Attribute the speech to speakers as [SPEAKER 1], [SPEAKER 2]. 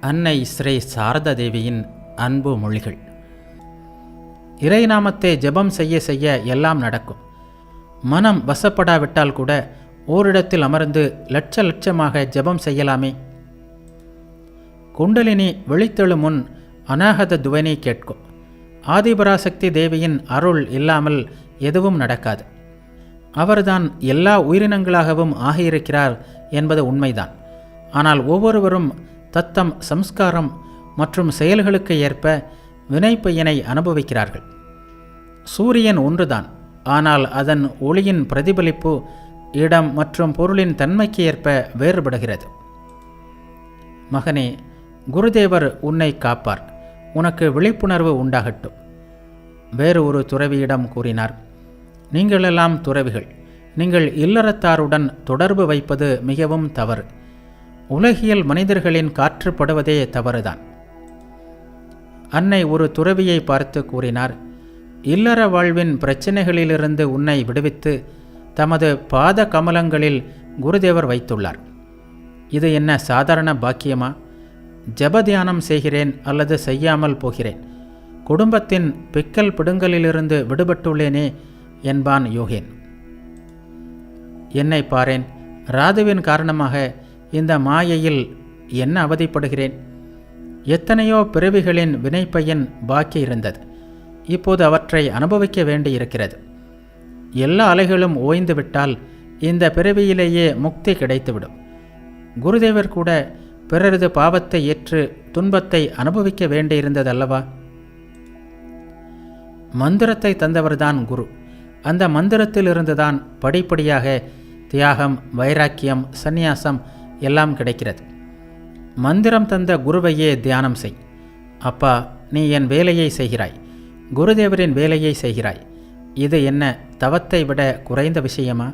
[SPEAKER 1] அன்னை ஸ்ரீ சாரதா தேவியின் அன்பு மொழிகள். இறைநாமத்தை ஜெபம் செய்ய செய்ய எல்லாம் நடக்கும். மனம் வசப்படாவிட்டால் கூட ஓரிடத்தில் அமர்ந்து லட்சமாக ஜெபம் செய்யலாமே. குண்டலினி விழித்தெழு முன் அநாகத துவனி கேட்கும். ஆதிபராசக்தி தேவியின் அருள் இல்லாமல் எதுவும் நடக்காது. அவர்தான் எல்லா உயிரினங்களாகவும் ஆகியிருக்கிறார் என்பது உண்மைதான். ஆனால் ஒவ்வொருவரும் தத்தம் சம்ஸ்காரம் மற்றும் செயல்களுக்கு ஏற்ப வினைப்பயனை அனுபவிக்கிறார்கள். சூரியன் ஒன்றுதான், ஆனால் அதன் ஒளியின் பிரதிபலிப்பு இடம் மற்றும் பொருளின் தன்மைக்கு ஏற்ப வேறுபடுகிறது. மகனே, குருதேவர் உன்னை காப்பார். உனக்கு விழிப்புணர்வு உண்டாகட்டும். வேறு ஒரு துறவியிடம் கூறினார், நீங்களெல்லாம் துறவிகள். நீங்கள் இல்லறத்தாருடன் தொடர்பு வைப்பது மிகவும் தவறு. உலகியல் மனிதர்களின் காற்றுப்படுவதே தவறுதான். அன்னை ஒரு துறவியை பார்த்து கூறினார், இல்லற வாழ்வின் பிரச்சனைகளிலிருந்து உன்னை விடுவித்து தமது பாத கமலங்களில் குருதேவர் வைத்துள்ளார். இது என்ன சாதாரண பாக்கியமா? ஜபத்தியானம் செய்கிறேன் அல்லது செய்யாமல் போகிறேன். குடும்பத்தின் பிக்கல் பிடுங்கலிலிருந்து விடுபட்டுள்ளேனே என்பான் யோகேன். என்னை பாரேன், ராதுவின் காரணமாக இந்த மாயையில் என்ன அவதிப்படுகிறேன். எத்தனையோ பிறவிகளின் வினைப்பயன் பாக்கி இருந்தது. இப்போது அவற்றை அனுபவிக்க வேண்டியிருக்கிறது. எல்லா அலைகளும் ஓய்ந்துவிட்டால் இந்த பிறவியிலேயே முக்தி கிடைத்துவிடும். குருதேவர் கூட பிறரது பாவத்தை ஏற்று துன்பத்தை அனுபவிக்க வேண்டியிருந்ததல்லவா? மந்திரத்தை தந்தவர்தான் குரு. அந்த மந்திரத்திலிருந்துதான் படிப்படியாக தியாகம், வைராக்கியம், சந்நியாசம் எல்லாம் கிடைக்கிறது. மந்திரம் தந்த குருவையே தியானம் செய். அப்பா, நீ என் வேலையை செய்கிறாய், குருதேவரின் வேலையை செய்கிறாய். இது என்ன தவத்தை விட குறைந்த விஷயமா?